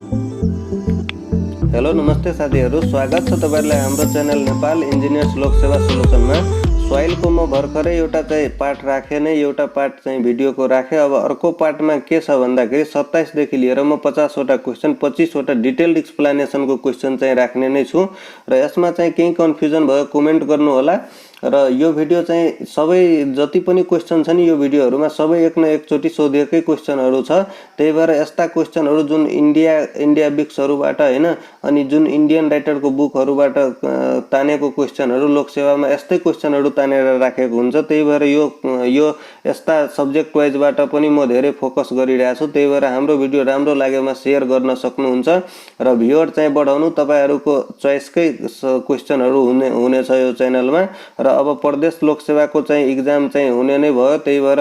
Hello नमस्ते साथीहरु, स्वागत छ तपाईहरुलाई हाम्रो च्यानल नेपाल इन्जिनियर्स लोक सेवा सोलुसनमा। सोइलको म भर्खरै एउटा चाहिँ पार्ट राखे नै, एउटा पार्ट चाहिँ भिडियोको राखे। अब अर्को पार्टमा के छ भन्दाखेरि 27 देखि लिएर म 50 वटा क्वेशन, 25 वटा डिटेल्ड एक्सप्लेनेसनको क्वेशन चाहिँ राख्ने नै छु र यसमा चाहिँ केही कन्फ्युजन भयो कमेन्ट गर्नु होला। र यो भिडियो चाहिँ सबै जति पनि क्वेशन छन् यो भिडियोहरुमा सबै एक न एक चोटी सोधिएकै क्वेशनहरु छ। त्यही भएर यस्ता क्वेशनहरु जुन इन्डिया बिक्सहरुबाट हैन, अनि जुन इन्डियन राइटरको बुकहरुबाट तानेको क्वेशनहरु लोकसेवामा यस्तै क्वेशनहरु तानेर राखेको हुन्छ। त्यही भएर यो यस्ता सब्जेक्ट वाइजबाट पनि म धेरै फोकस गरिरहेको छु। त्यही भएर हाम्रो भिडियो राम्रो लागेमा शेयर गर्न सक्नुहुन्छ र भ्युअर चाहिँ बढाउनु तपाईहरुको चोइसकै क्वेशनहरु हुनेछ यो च्यानलमा। र अब प्रदेश लोकसेवाको चाहिँ एक्जाम चाहिँ हुने नै भयो। त्यही भएर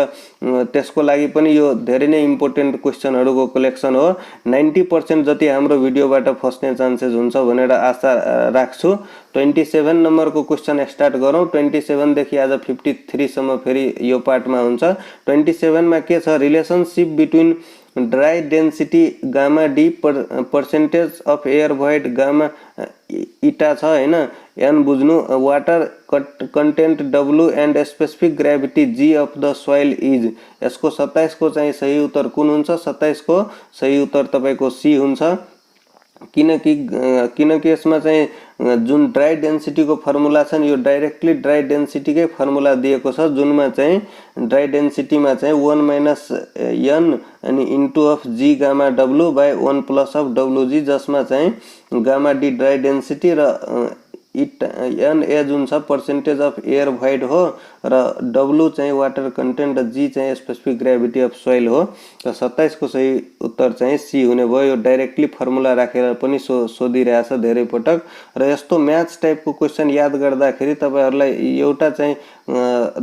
त्यसको लागि पनि यो धेरै नै इम्पोर्टेन्ट क्वेशनहरुको कलेक्सन हो। 90% जति हाम्रो भिडियोबाट फस्ने चान्सेस हुन्छ भनेर आशा राख्छु। 27 नम्बरको क्वेशन स्टार्ट गरौँ। 27 देखि आज 53 सम्म फेरि यो पार्टमा हुन्छ। 27 मा के छ, relationship between dry density gamma D percentage of air void gamma eta छ हैन, एन बुझ्नु, water content W and specific gravity G of the soil is. यसको 27 को चाहिँ सही उत्तर कुन हुन्छ? 27 को सही उत्तर तपाईको सी हुन्छ। किनकि यसमा चाहिँ जुन ड्राई डेन्सिटी को फर्मुला छ नि, यो डाइरेक्टली ड्राई डेन्सिटी कै फर्मुला दिएको छ, जुनमा चाहिँ ड्राई डेन्सिटी मा चाहिँ 1 - n अनि into of G gamma W by 1 plus of W G, जसमा चाहिँ गामा डी ड्राई डेन्सिटी र एन ए जुन छ पर्सेन्टेज अफ एयर भोइड हो र डब्लु चाहिँ वाटर कन्टेन्ट र जी चाहिँ स्पेसिफिक ग्रेभिटी अफ सोइल हो। र 27 को सही उत्तर चाहिँ सी हुने भयो। यो डाइरेक्टली फर्मुला राखेर पनि सोधिरहेछ धेरै पटक। र यस्तो म्याच टाइपको क्वेशन याद गर्दाखेरि तपाईहरुलाई एउटा चाहिँ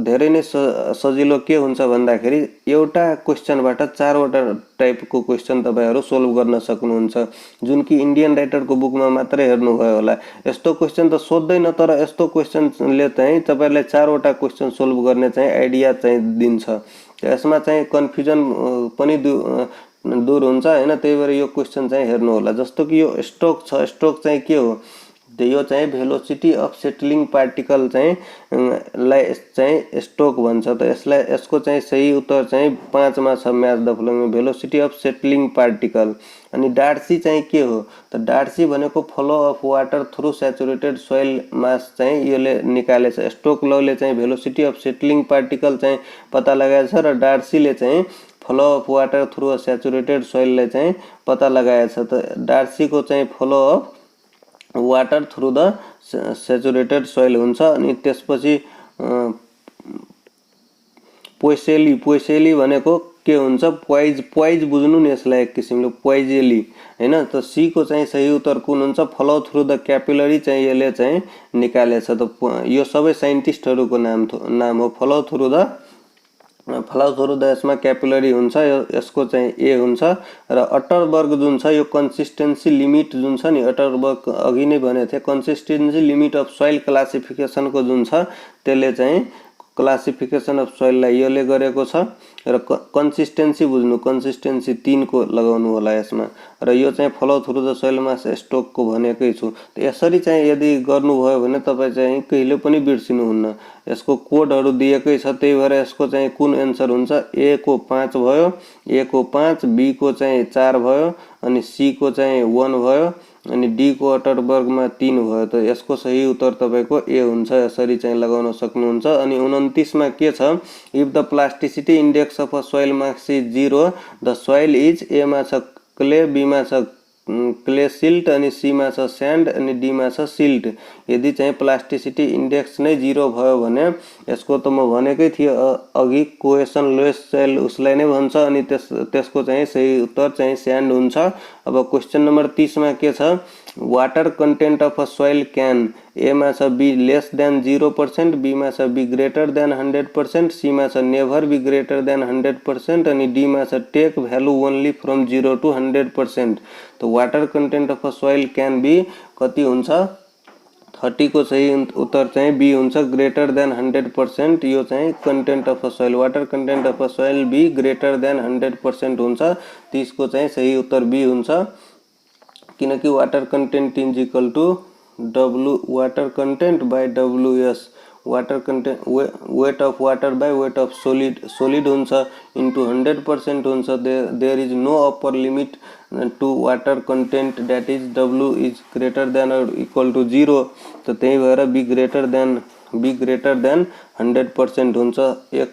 धेरै नै सजिलो के हुन्छ भन्दाखेरि एउटा क्वेशनबाट 4 वटा टाइपको क्वेशन तपाईहरु सोल्भ गर्न सक्नुहुन्छ, जुन कि इन्डियन राइटरको बुकमा मात्रै हेर्नु भयो होला। यस्तो क्वेशन त सोध्दैन, तर यस्तो क्वेशनले चाहिँ तपाईहरुलाई 4 वटा क्वेशन सोल्भ गर्ने चाहिँ आइडिया चाहिँ दिन्छ। यसमा चाहिँ कन्फ्युजन पनि दूर हुन्छ हैन। त्यही भएर यो क्वेशन चाहिँ हेर्नु होला। जस्तो कि यो स्ट्रोक छ, स्ट्रोक चाहिँ के हो? यो चाहिँ भेलोसिटी अफ सेटलिङ पार्टिकल चाहिँ लाई चाहिँ स्ट्रोक भन्छ। त यसको चाहिँ सही उत्तर चाहिँ 5 मा छ match the following, velocity of settling particle. अनि डार्सी चाहिँ के हो? त डार्सी भनेको flow of water through saturated soil mass चाहिँ यसले निकालेछ। स्ट्रोक लले चाहिँ भेलोसिटी अफ सेटलिङ पार्टिकल चाहिँ पत्ता लगाएछ र डार्सीले चाहिँ flow of water through saturated सोइललाई चाहिँ पत्ता लगाएछ। त डार्सीको चाहिँ flow of water through the saturated soil हुन्छ। अनि त्यसपछि पोइसेली भनेको के हुन्छ? पोइज बुझ्नु नि यसलाई एक किसिमले, पोइजेली हैन। त सी को चाहिँ सही उत्तर कुन हुन्छ? फ्लो थ्रु द क्यापिलरी चाहिँ यसले चाहिँ निकालेछ। त यो सबै साइन्टिस्टहरुको नाम हो। फ्लो थ्रु द यसमा क्यापिलरी हुन्छ, यसको चाहिँ ए हुन्छ। र अटरबर्ग जुन छ, यो कन्सिस्टेन्सी लिमिट जुन छ नि, अटरबर्ग अघि नै भनेको थिए, कन्सिस्टेन्सी लिमिट अफ सोइल क्लासिफिकेसनको जुन छ त्यसले चाहिँ क्लासिफिकेसन अफ सोइललाई यसले गरेको छ। र कन्सिस्टेन्सी बुझ्नु, कन्सिस्टेन्सी 3 को लगाउनु होला यसमा। र यो चाहिँ flow through the soil mass stroke को भनेकै छु। यसरी चाहिँ यदि गर्नुभयो भने तपाई चाहिँ कहिले पनि बिर्सिनुहुन्न। यसको कोडहरु दिएकै छ। त्यही भएर यसको चाहिँ कुन आन्सर हुन्छ? ए को 5 भयो, ए को 5, बी को चाहिँ 4 भयो, अनि सी को चाहिँ 1 भयो, अनि डी को अटरबर्गमा 3 भयो। त यसको सही उत्तर तपाईको ए हुन्छ। यसरी चाहिँ लगाउन सक्नुहुन्छ। अनि 29 मा के छ? If the plasticity index of a soil mass is 0, the soil is, A मा छ क्ले, बी मा छ क्ले सिल्ट, अनि सी मा छ स्यान्ड, अनि डी मा छ सिल्ट। यदि चाहिँ प्लास्टिसिटी इंडेक्स नै 0 भयो भने यसको त म भनेकै थिए अघि, कोहेसन लेस सोइल उसलाई नै भन्छ। अनि त्यसको चाहिँ सही उत्तर चाहिँ स्यान्ड हुन्छ। अब क्वेशन नम्बर 30 मा के छ? Water content of a soil can, A मा छ बी लेस देन 0%, बी मा छ बी ग्रेटर देन 100%, सी मा छ नेभर बी ग्रेटर देन 100%, अनि डी मा छ take value only from 0 to 100%। तो water content of a soil can be कति हुन्छ? 30 को सही उत्तर चाहिँ बी हुन्छ, ग्रेटर देन 100%। यो चाहिँ content of a soil, water content of a soil be greater than 100% हुन्छ। 30 को चाहिँ सही उत्तर बी हुन्छ। किनकि water content is equal to W water content by WS water content weight of water by weight of solid हुन्छ into 100% हुन्छ there is no upper limit to water content that is W is greater than or equal to 0 त त्यही भएर be greater than 100% हुन्छ। एक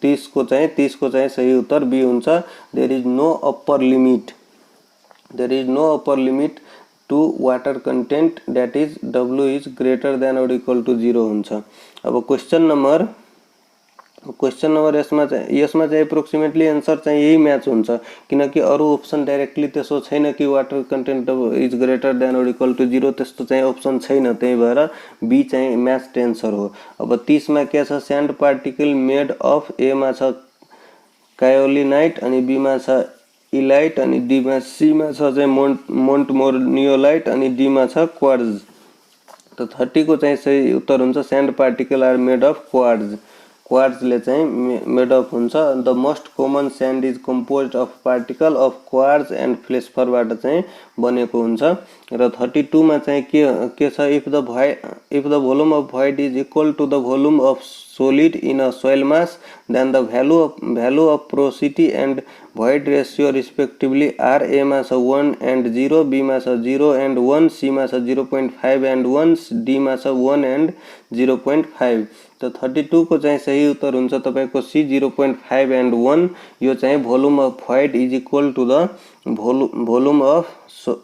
30 को चाहिँ सही उत्तर बी हुन्छ। There is no upper limit to water content that is W is greater than or equal to 0 हुन्छ। अब क्वेश्चन नंबर यसमा चाहिँ एप्रोक्सिमेटली एन्सर चाहिँ यही म्याच हुन्छ किनकि अरु अप्सन डाइरेक्टली त्यसो छैन कि water content is greater than or equal to 0 त्यस्तो चाहिँ अप्सन छैन, त्यही भएर बी चाहिँ म्याच एन्सर हो। अब 30 मा के छ sand particle made of A मा छ कायोलिनाइट अनि बी मा छ इलाइट अनि डी मा सी मा छ चाहिँ मोन्टमोर्नियोलाइट अनि डी मा छ क्वार्ट्ज। त 30 को चाहिँ सही उत्तर हुन्छ sand particle are made of क्वार्ट्जले चाहिँ मेड अफ हुन्छ। The most common sand is composed of particle of quartz and फ्लेसफरबाट चाहिँ बनेको हुन्छ। र 32 मा चाहिँ के छ if the volume of void is equal to the volume of solid in a soil mass then the value of porosity and void ratio respectively are A मा छ 1 and 0, B मा छ 0 and 1, C मा छ 0.5 and 1, D मा छ 1 and 0.5। त 32 को चाहिँ सही उत्तर हुन्छ तपाईको C 0.5 and 1। यो चाहिँ volume of void is equal to the volume of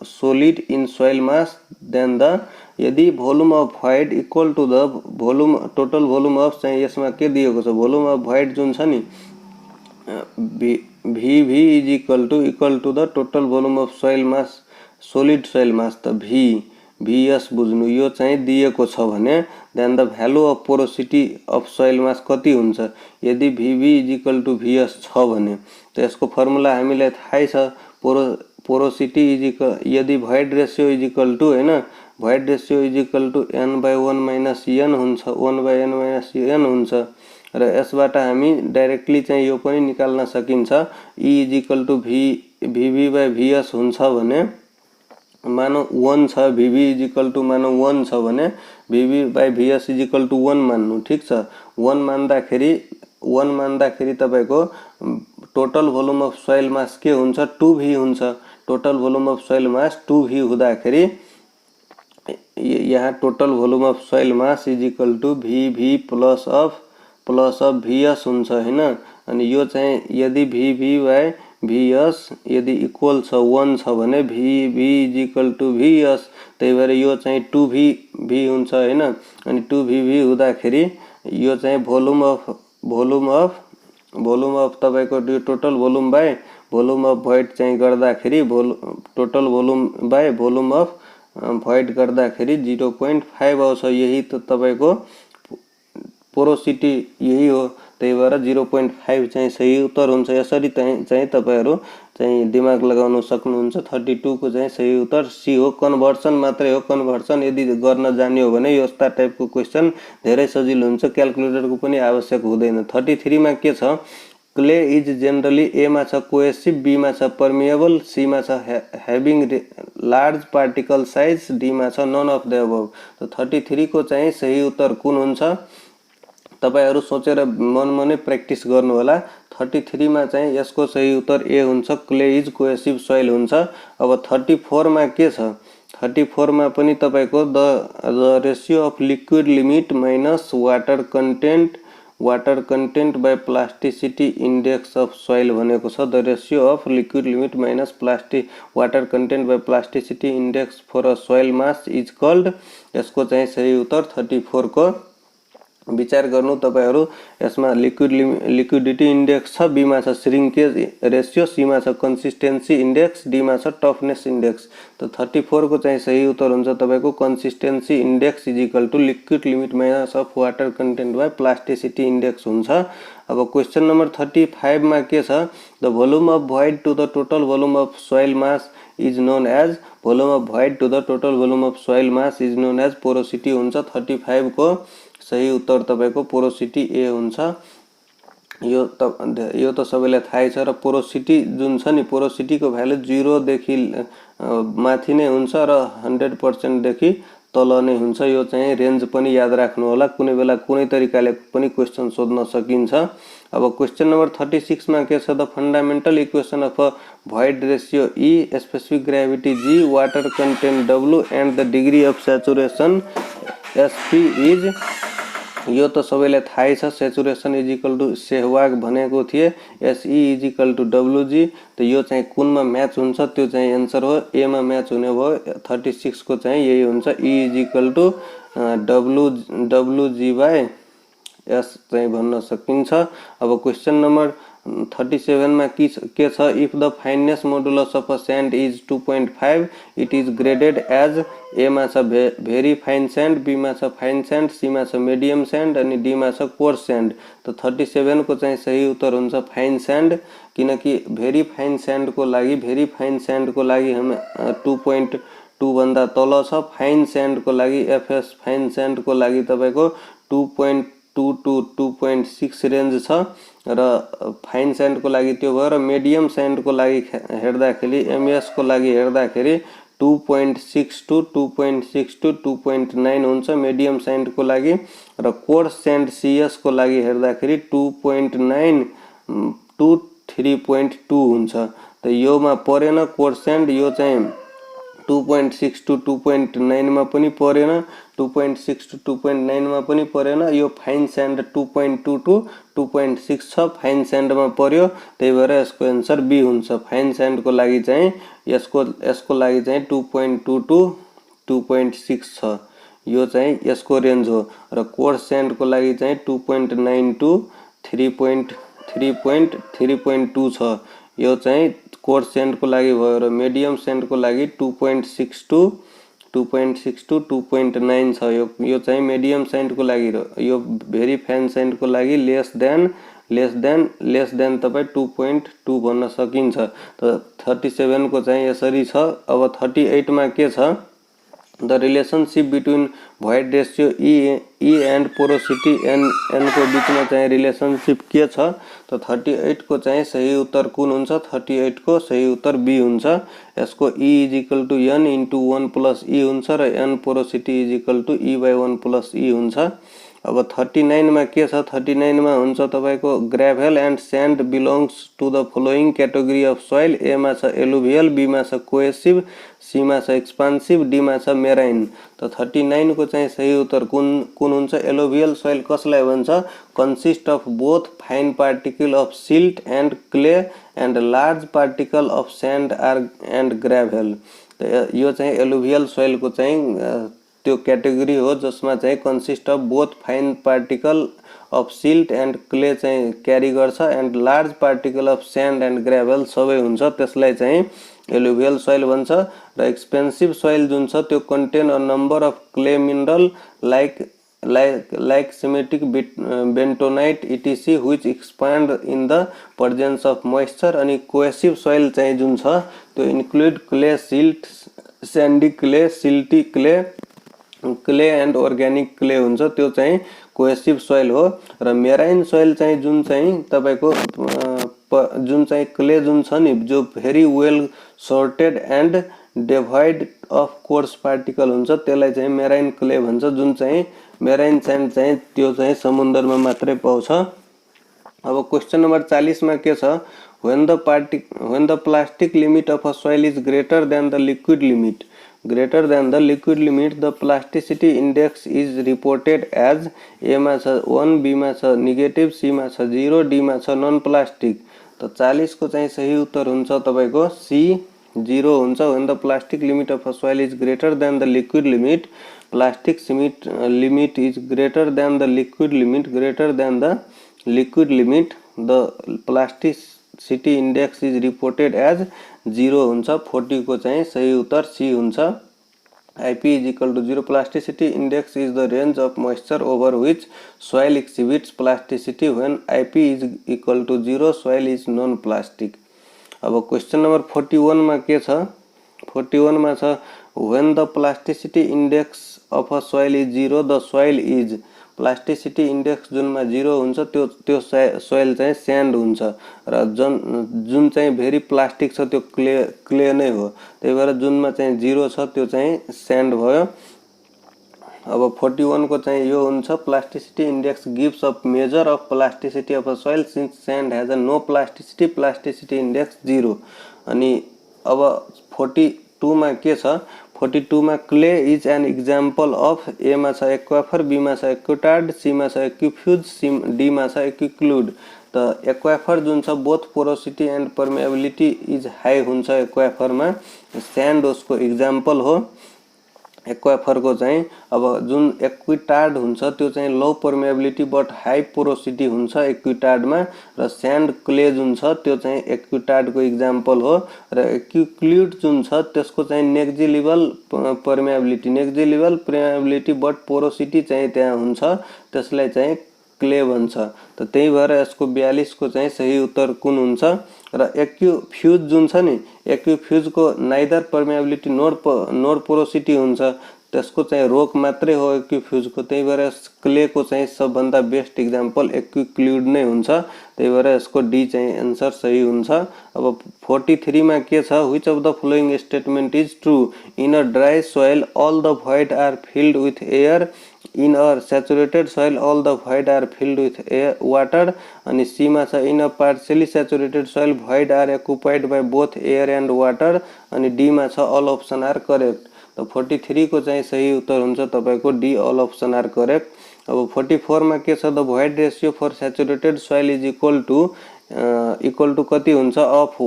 solid in soil mass then the यदि volume of void equal to the volume total volume of चाहिँ यसमा के दिएको छ भोल्युम अफ भोइड जुन छ नि VV is equal to the total volume of soil mass solid soil mass त VS बुझ्नु यो चाहिँ दिएको छ भने then the value of porosity of soil mass कति हुन्छ यदि VV is equal to VS छ भने त यसको फर्मुला हामीलाई थाहै छ पोरोसिटी इज इक्वल यदि void ratio is equal to हैन void ratio is equal to n/1 minus n हुन्छ 1/n माइनस n हुन्छ र यसबाट हामी डाइरेक्टली चाहिँ यो पनि निकाल्न सकिन्छ E is equal to VV/VS हुन्छ भने मानो 1 छ VV इज इक्वल टु मानो 1 छ भने VV/VS इज इक्वल टु 1 मान्नु ठीक छ। 1 मान्दाखेरि तपाईको total volume of soil mass के हुन्छ 2V हुन्छ। Total volume of soil mass 2V हुँदाखेरि यहाँ total volume of soil mass is equal to VV plus of VS हुन्छ हैन। अनि यो चाहिँ यदि VV/VS यदि इक्वल छ 1 छ भने VV is equal to VS त्यही भएर यो चाहिँ 2V हुन्छ हैन। अनि 2VV हुँदाखेरि यो चाहिँ भोल्युम अफ तपाईको total volume by volume of void चाहिँ गर्दाखेरि total volume by volume of void गर्दाखेरि 0.5 आउँछ। यही त तपाईको पोरोसिटी यही हो त्यही भएर 0.5 चाहिँ सही उत्तर हुन्छ। यसरी चाहिँ तपाईहरु चाहिँ दिमाग लगाउन सक्नुहुन्छ। 32 को चाहिँ सही उत्तर सी हो। कन्भर्सन मात्रै हो। कन्भर्सन यदि गर्न जान्यो भने यस्ता टाइपको क्वेशन धेरै सजिलो हुन्छ क्याल्कुलेटरको पनि आवश्यक हुँदैन। 33 मा के छ क्ले इज जनरली ए मा छ कोहेसिभ बी मा छ पर्मिएबल सी मा छ having large particle size D मा छ नन अफ द अबव। त 33 को चाहिँ सही उत्तर कुन हुन्छ तपाईहरु सोचेर मनमनै प्र्याक्टिस गर्नु होला। 33 मा चाहिँ यसको सही उत्तर ए हुन्छ क्ले इज कोहेसिभ सोइल हुन्छ। अब 34 मा के छ 34 मा पनि तपाईको the ratio of liquid limit minus water content by plasticity index of soil भनेको छ। The ratio of liquid limit minus water content by plasticity index for a soil mass is called. यसको चाहिँ सही उत्तर 34 को विचार गर्नु तपाईहरु। यसमा लिक्विडिटी इंडेक्स छ बी मा छ श्रिंकेज रेशियो सी मा छ कंसिस्टेंसी इंडेक्स डी मा छ टफनेस इंडेक्स। त 34 को चाहिँ सही उत्तर हुन्छ तपाईको consistency index is equal to liquid limit minus of water content by plasticity index हुन्छ। अब क्वेश्चन नंबर 35 मा के छ the volume of void to the total volume of soil mass is known as volume of void to the total volume of soil mass is known as porosity हुन्छ। 35 को सही उत्तर तपाईको पोरोसिटी ए हुन्छ। यो त सबैलाई थाहै छ। र पोरोसिटी जुन छ नि, पोरोसिटीको भ्यालु 0 देखि माथि नै हुन्छ र 100% देखि तल नै हुन्छ। यो चाहिँ रेन्ज पनि याद राख्नु होला, कुनै बेला कुनै तरिकाले पनि क्वेशन सोध्न सकिन्छ। अब क्वेशन नम्बर 36 मा के छ, the fundamental equation of a void ratio E, specific gravity G, water content W and the degree of saturation SP is. यो त सबैलाई थाहै छ, सेचुरेशन इज इक्वल टू सेहवाग भनेको थिए, SE is equal to WG। त यो चाहिँ कुनमा म्याच हुन्छ त्यो चाहिँ एन्सर हो। ए मा म्याच हुने भयो 36 को चाहिँ यही हुन्छ, E is equal to WG by S चाहिँ भन्न सकिन्छ। अब क्वेशन नम्बर 37 मा के छ, if the fineness modulus of a sand is 2.5 it is graded as. A मा छ भेरी फाइन सैंड, बी मा छ फाइन सैंड, सी मा छ मिडियम सैंड अनि डी मा छ कोर्स सैंड। तो 37 को चाहिँ सही उत्तर हुन्छ फाइन सैंड, किनकि भेरी फाइन सैंड को लागि हम 2.2 भन्दा तल छ। फाइन सैंड को लागि FS फाइन सैंड को लागि तपाईको 2.2 to 2.6 रेंज छ र फाइन सैंड को लागि त्यो भयो। र मिडियम सैंड को लागि हेर्दाखेरि MS को लागि हेर्दाखेरि 2.6 to 2.9 हुन्छ मिडियम सैंड को लागि। र कोर्स सैंड CS को लागि हेर्दाखेरि 2.9 to 3.2 हुन्छ। त यो मा परेन कोर्स सैंड, यो चाहिँ 2.6 to 2.9 मा पनि परेन, 2.6 to 2.9 मा पनि परेन। यो फाइन सैंड 2.2 to 2.6 छ, फाइन सैंड मा पर्यो, त्यही भएर यसको आन्सर बी हुन्छ। फाइन सैंड को लागि चाहिँ यसको लागि चाहिँ 2.2 to 2.6 छ, यो चाहिँ यसको रेन्ज हो। र कोर्स सैंड को लागि चाहिँ 2.9 to 3.2 छ, यो चाहिँ कोर्स सैंड को लागि भयो। र मिडियम सैंड को लागि 2.6 to 2.9 छ, यो चाहिँ मिडियम सैंड को लागि। र यो भेरी फाइन सैंड को लागि लेस देन तपाई 2.2 भन्न सकिन्छ। त 37 को चाहिँ यसरी छ। अब 38 मा के छ, the relationship between void ratio E and porosity N को बीचमा चाहिँ रिलेशनशिप के छ। त 38 को चाहिँ सही उत्तर कुन हुन्छ, 38 को सही उत्तर बी हुन्छ। यसको E is equal to N into 1 plus E हुन्छ र N porosity is equal to E by 1 plus E हुन्छ। अब 39 मा के छ, 39 मा हुन्छ तपाईको gravel and sand belongs to the following category of soil. A मा छ एलुभियल, बी मा छ कोहेसिव, सी मा छ एक्सपान्सिव, डी मा छ मेराइन। त 39 को चाहिँ सही उत्तर कुन हुन्छ, एलुभियल सोइल कसलाई भन्छ, consist of both fine particle of silt and clay and large particle of sand and gravel. त यो चाहिँ एलुभियल सोइल को चाहिँ त्यो कैटेगरी हो जसमा चाहिँ consist of both fine particle of silt and clay चाहिँ क्यारी गर्छ and large particle of sand and gravel सबै हुन्छ, त्यसलाई चाहिँ एलुभियल सोइल भन्छ। र एक्सपेंसिव सोइल जुन छ त्यो contain a number of clay mineral like semantic bentonite etc. which expand in the presence of moisture. अनि कोहेसिव सोइल चाहिँ जुन छ त्यो include clay, silt, Sandy clay, silty clay and organic clay हुन्छ, त्यो चाहिँ कोहेसिव सोइल हो। र मेराइन सोइल चाहिँ जुन चाहिँ तपाईको जुन चाहिँ क्ले जुन छ नि, जो very well sorted and divide of coarse particle हुन्छ, त्यसलाई चाहिँ मेराइन क्ले भन्छ। जुन चाहिँ मेराइन सैंड चाहिँ त्यो चाहिँ समुद्रमा मात्रै पाउँछ। अब क्वेश्चन नंबर 40 मा के छ, when the plastic limit of a soil is greater than the liquid limit, the plasticity index is reported as। ए मा छ 1, बी मा छ नेगेटिभ, सी मा छ 0, डी मा छ नन प्लास्टिक। त 40 को चाहिँ सही उत्तर हुन्छ तपाईको सी 0 हुन्छ। when the plastic limit of a soil is greater than the liquid limit, plastic limit is greater than the liquid limit, the plasticity index is reported as 0 हुन्छ। 40 को चाहिँ सही उत्तर सी हुन्छ। IP is equal to 0, plasticity index is the range of moisture over which soil exhibits plasticity। when IP is equal to 0, soil is non-plastic। अब question number 41 मा के छ, 41 मा छ when the plasticity index of a soil is 0, the soil is plasticity index जुनमा 0 हुन्छ त्यो soil चाहिँ स्यान्ड हुन्छ र जुन चाहिँ भेरी प्लास्टिक छ त्यो क्ले नै हो। त्यही भएर जुनमा चाहिँ 0 छ त्यो चाहिँ स्यान्ड भयो। अब 41 को चाहिँ यो हुन्छ plasticity index gives a measure of plasticity of a soil since sand has a no plasticity index 0। अनि अब 42 मा के छ, 42 मा clay is an example of, A मा छ एक्वाफर, बी मा छ एक्विटार्ड, सी मा छ एक्विफ्युज, डी मा छ एक्विक्लुड। त एक्वाफर जुन छ both porosity and permeability is high हुन्छ एक्वाफरमा, स्यान्ड उसको एक्जाम्पल हो एक्वाफर को चाहिँ। अब जुन एक्विटार्ड हुन्छ त्यो चाहिँ low permeability but high porosity हुन्छ एक्विटार्डमा, र स्यान्ड क्ले जुन छ त्यो चाहिँ एक्विटार्डको एक्जाम्पल हो। र एक्विक्लुड जुन छ त्यसको चाहिँ नेग्जिबल पर्मेबिलिटी बट पोरोसिटी चाहिँ त्यहाँ हुन्छ, त्यसलाई चाहिँ क्ले भन्छ। त त्यही भएर यसको 42 को चाहिँ सही उत्तर कुन हुन्छ। र एक्विफ्युज जुन छ नि, एक्विफ्युजको नाइदर पर्मेबिलिटी नोर पोरोसिटी हुन्छ, त्यसको चाहिँ रोक मात्रै हो एक्विफ्युजको। त्यही भएर क्लेको चाहिँ सबभन्दा बेस्ट एक्जाम्पल एक्विक्लुड नै हुन्छ। त्यही भएर यसको डी चाहिँ एन्सर सही हुन्छ। अब 43 मा के छ, which of the following statement is true, in a dry soil all the void are filled with air, in a saturated soil all the void are filled with water. अनि C मा छ in a partially saturated soil void are occupied by both air and water. अनि D मा छ all option are correct. त 43 को चाहिँ सही उत्तर हुन्छ तपाईको D, all option are correct. अब 44 मा के छ, the void ratio for saturated soil is equal to कति हुन्छ, of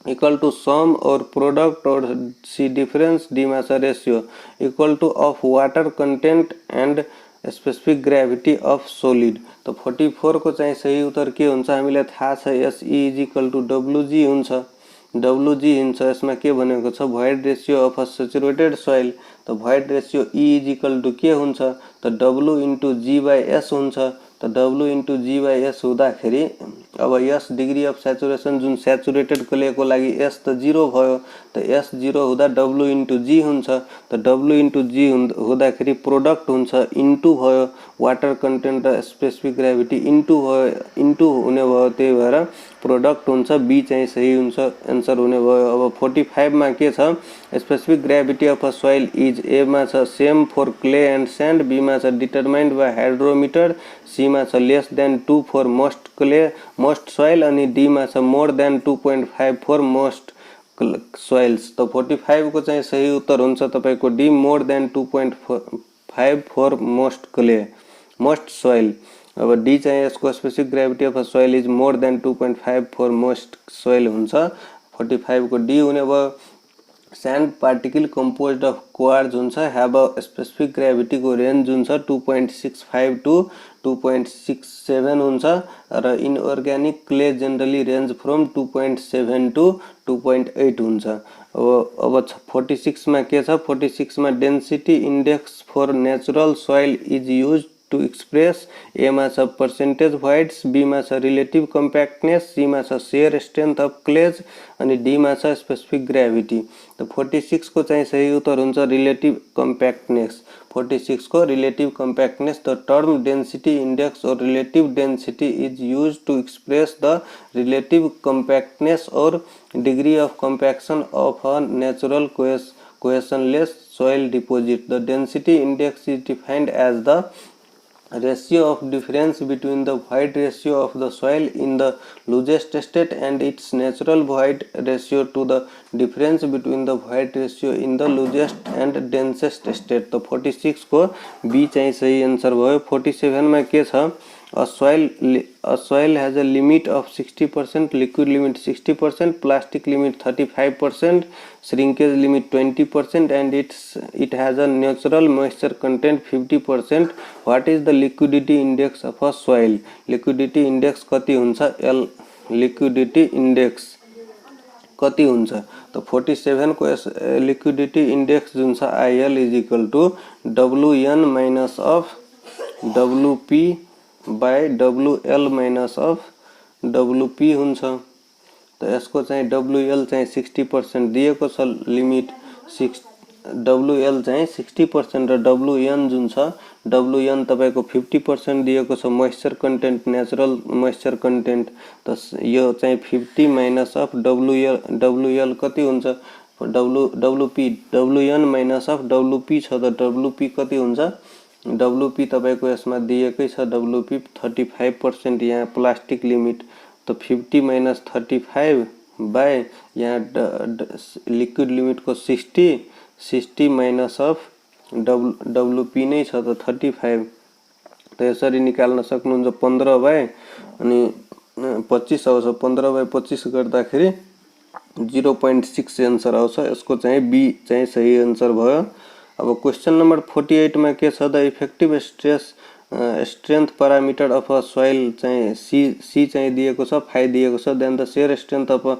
equal to sum or product or C difference, D मा छ ratio equal to of water content and specific gravity of solid. त 44 को चाहिँ सही उत्तर के हुन्छ, हामीलाई थाहा छ एसई इज इक्वल टू डब्लुजी हुन्छ, डब्लुजी हुन्छ। यसमा के भनेको छ, void ratio of a saturated soil. त void ratio E is equal to के हुन्छ, त W into G by S हुन्छ। त W into G by S हुँदाखेरि अब एस डिग्री अफ सैचुरेशन जुन सैचुरेटेड क्लेको लागि एस त 0 भयो, त एस 0 हुँदा डब्लु इंटू जी हुन्छ। त डब्लु इंटू जी हुँदाखेरि प्रोडक्ट हुन्छ इंटू भयो वाटर कंटेंट र स्पेसिफिक ग्रेभिटी इंटू हुने भयो, त्यही भएर प्रोडक्ट हुन्छ, बी चाहिँ सही हुन्छ एन्सर हुने भयो। अब 45 मा के छ, specific gravity of a soil is, A मा छ same for clay and sand, B मा छ डिटरमाइन्ड बाई हाइड्रोमिटर, सी मा छ less than 2 for most soil, अनि डी मा छ more than 2.5 for most soils. त 45 को चाहिँ सही उत्तर हुन्छ तपाईको D, more than 2.5 for most soil. अब डी चाहिँ यसको specific gravity of a soil is more than 2.5 for most soil हुन्छ, 45 को डी हुने भयो। Sand particle composed of quartz हुन्छ, हैव अ स्पेसिफिक ग्रेभिटी को रेंज हुन्छ 2.65 टू 2.67 हुन्छ, र inorganic clay generally range from 2.7 to 2.8 हुन्छ। अब 46 मा के छ, 46 मा density index for natural soil is used to express, A मा छ percentage voids, बी मा छ relative compactness, सी मा छ shear strength of clays, अनि डी मा छ specific gravity। तो 46 को चाहिँ सही उत्तर हुन्छ relative compactness। 46 को relative compactness, the term density index or relative density is used to express the relative compactness or degree of compaction of a natural cohesionless soil deposit. The density index is defined as the ratio of difference between the void ratio of the soil in the loosest state and its natural void ratio to the difference between the void ratio in the loosest and densest state। तो 46 को be चाहिँ सही answer भयो। 47 में के छ, a soil has a limit of 60%, liquid limit 60%, plastic limit 35%, shrinkage limit 20%, and it has a natural moisture content 50%. What is the liquidity index of a soil? Liquidity index कति हुन्छ, L liquidity index कति हुन्छ, तो 47 को liquidity index जुन छ IL is equal to WN minus of WP by WL minus of WP हुन्छ। तो यसको चाहिँ WL चाहिँ 60% दिएको छ लिमिट WL चाहिँ 60% र WN जुन छ WN तपाईको 50% दिएको छ moisture content natural moisture content त यो चाहिँ 50 माइनस अफ WL कति हुन्छ WP WN minus of WP छ त WP कति हुन्छ WP तपाईको यसमा दिएकै छ WP 35% यहाँ प्लास्टिक लिमिट त 50 माइनस 35 बाय यहाँ लिक्विड लिमिट को 60 माइनस अफ WP नै छ त 35 त यसरी निकाल्न सक्नुहुन्छ 15 बाय अनि 25 आउँछ 15 बाय 25 गर्दाखेरि 0.6 आन्सर आउँछ यसको चाहिँ बी चाहिँ सही आन्सर भयो। अब क्वेशन नंबर 48 मा के छ the effective strength parameter of a soil चाहिँ सी चाहिँ दिएको छ फाइ दिएको छ then the shear strength of a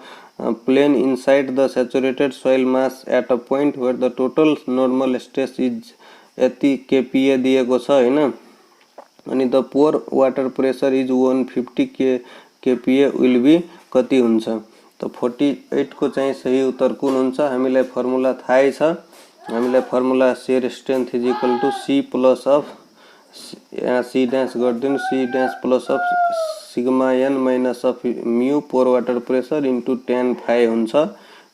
plane inside the saturated soil mass at a point where the total normal stress is यति kPa दिएको छ हैन अनि the pore water pressure is 150 kPa will be कति हुन्छ त 48 को चाहिँ सही उत्तर कुन हुन्छ हामीलाई फर्मुला थाहै छ हामीलाई formula shear strength is equal to C plus of यहाँ C डैश गर्दिनु C dash plus of sigma n minus of mu pore water pressure into tan phi हुन्छ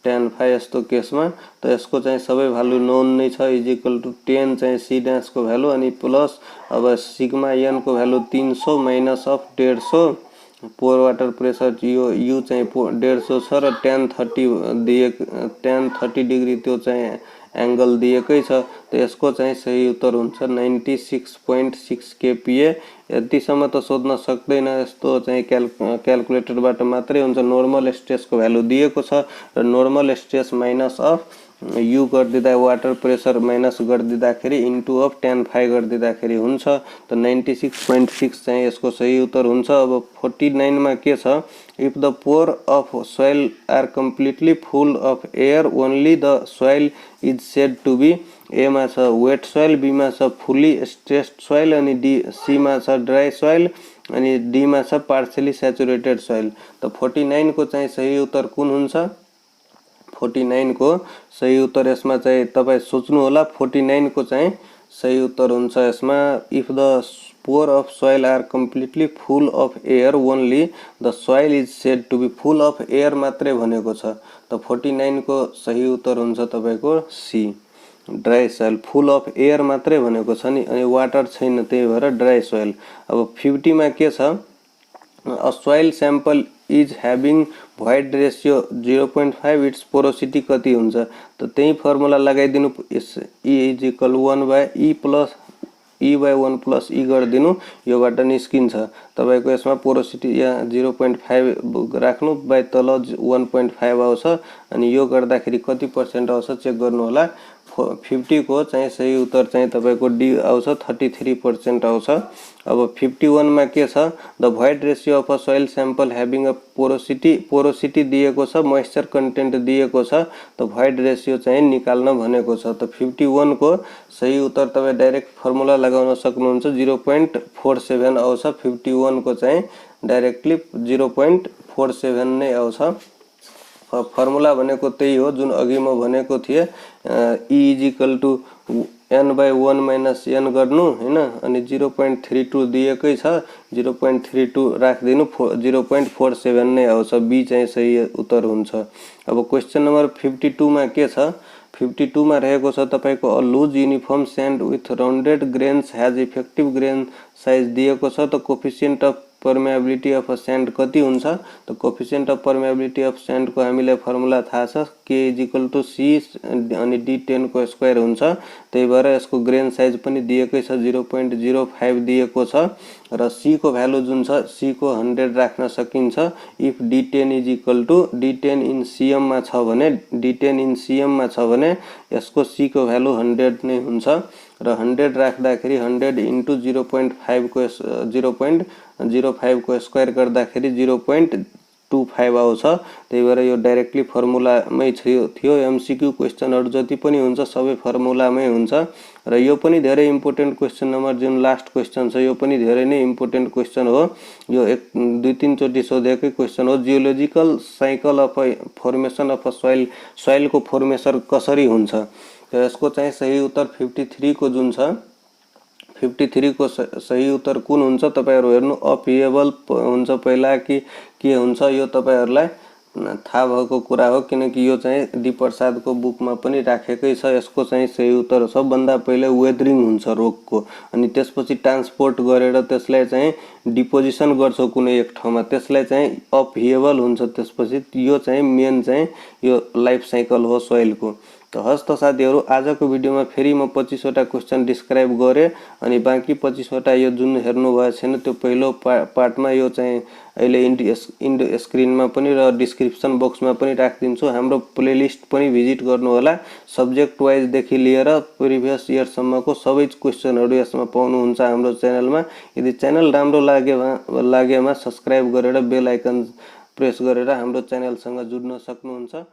tan फाइ यस्तो केसमा त यसको चाहिँ सबै भ्यालु नोन नै छ इज इक्वल टू 10 चाहिँ C डैश को भ्यालु अनि प्लस अब सिग्मा n को value 300 minus of 150 pore water pressure यो u चाहिँ 150 छ र tan 30 डिग्री त्यो चाहिँ एंगल दिएकै छ त यसको चाहिँ सही उत्तर हुन्छ 96.6 kPa यतिसम्म त सोध्न सक्दैन यस्तो चाहिँ क्याल्कुलेटरबाट मात्रै हुन्छ नर्मल स्ट्रेस को भ्यालु दिएको छ र normal stress minus of U गर्दिदा वाटर प्रेशर माइनस गर्दिदाखेरि इन्टु अफ tan फाइ गर्दिदाखेरि हुन्छ त 96.6 चाहिँ यसको सही उत्तर हुन्छ। अब 49 मा के छ if the pore of soil are completely full of air only the soil is said to be A मा छ वेट सोइल बी मा छ फुल्ली स्ट्रेस्ड सोइल अनि डी सी मा छ ड्राई सोइल अनि डी मा छ पार्शियली सैचुरेटेड सोइल त 49 को चाहिँ सही उत्तर कुन हुन्छ 49 को सही उत्तर यसमा चाहिँ तपाई सोच्नु होला 49 को चाहिँ सही उत्तर हुन्छ यसमा if the pore of soil are completely full of air only the soil is said to be full of air मात्रै भनेको छ त 49 को सही उत्तर हुन्छ तपाईको C dry soil full of air मात्रै भनेको छ नि अनि वाटर छैन त्यही भएर ड्राई सोइल। अब 50 मा के छ a soil sample is having void ratio 0.5 its porosity कति हुन्छ त त्यही फर्मुला लगाइदिनु E is equal 1 by E plus E by 1 plus E गर्दिनु योबाट निस्किन्छ तपाईको यसमा पोरोसिटी यहाँ 0.5 राख्नु बाइ तल 1.5 आउँछ अनि यो गर्दाखेरि कति पर्सेन्ट आउँछ चेक गर्नु होला 50 को चाहिँ सही उत्तर चाहिँ तपाईको डी आउँछ 33% आउँछ। अब 51 मा के छ the void ratio of a soil sample having a porosity दिएको छ मोइस्चर कन्टेन्ट दिएको छ त void रेशियो चाहिँ निकाल्न भनेको छ त 51 को सही उत्तर तपाई डाइरेक्ट फर्मुला लगाउन सक्नुहुन्छ 0.47 आउँछ 51 को चाहिँ डाइरेक्टली 0.47 नै आउँछ फर्मुला भनेको त्यही हो जुन अघि म भनेको थिए E is equal to n by 1 minus n गर्नु हैन अनि 0.32 दिएकै छ 0.32 राख्दिनु 0.47 नै आउँछ बी चाहिँ सही उत्तर हुन्छ। अब क्वेशन नम्बर 52 मा के छ 52 मा रहेको छ तपाईको a loose uniform sand with rounded grains has effective grain size दिएको छ त coefficient of permeability of a sand कति हुन्छ त coefficient of permeability of sand को हामीलाई फर्मुला थाहा छ k = c अनि d10 को स्क्वायर हुन्छ त्यही भएर यसको ग्रेन साइज पनि दिएकै छ 0.05 दिएको छ र c को भ्यालु जुन छ c को 100 राख्न सकिन्छ if d10 = d10 in cm मा छ भने d10 in cm मा छ भने यसको c को भ्यालु 100 नै हुन्छ र 100 राख्दाखेरि 100 into 0.5 को 0.05 को स्क्वायर गर्दाखेरि 0.25 आउँछ त्यही भएर यो डाइरेक्टली फर्मुलामै थियो एमसीक्यू क्वेशनहरु जति पनि हुन्छ सबै फर्मुलामै हुन्छ र यो पनि धेरै इम्पोर्टेन्ट क्वेशन नम्बर जुन लास्ट क्वेशन छ यो पनि धेरै नै इम्पोर्टेन्ट क्वेशन हो यो 2-3 चोटी सोधेकै क्वेशन हो geological cycle of formation of a soil को फर्मेसन कसरी हुन्छ त यसको चाहिँ सही उत्तर 53 को जुन छ 53 को सही उत्तर कुन हुन्छ तपाईहरु हेर्नु अपिएबल हुन्छ पहिला कि के हुन्छ यो तपाईहरुलाई थाहा भएको कुरा हो किनकि यो चाहिँ डी प्रसाद को बुकमा पनि राखेकै छ। यसको चाहिँ सही उत्तर सबभन्दा पहिले वेदरिङ हुन्छ रोगको अनि त्यसपछि ट्रान्सपोर्ट गरेर त्यसलाई चाहिँ डिपोजिसन गर्छ कुनै एक ठाउँमा त्यसलाई चाहिँ अपहिएबल हुन्छ। त्यसपछि यो चाहिँ मेन चाहिँ यो लाइफ साइकल हो सोइलको। त हस् त साथीहरु आजको भिडियोमा फेरि म 25 वटा क्वेशन डिस्क्राइब गरे अनि बाँकी 25 वटा यो जुन हेर्नु भएको छैन त्यो पहिलो पार्टमा यो चाहिँ अहिले इन्ड स्क्रिनमा पनि र डिस्क्रिप्सन बक्समा पनि राखिदिन्छु। हाम्रो प्लेलिस्ट पनि भिजिट गर्नु होला। सब्जेक्ट वाइज देखि लिएर प्रिभियस इयर सम्मको सबै क्वेशनहरु यसमा पाउनुहुन्छ हाम्रो च्यानलमा। यदि च्यानल राम्रो लागेमा सब्स्क्राइब गरेर बेल आइकन प्रेस गरेर हाम्रो च्यानलसँग जुड्न सक्नुहुन्छ।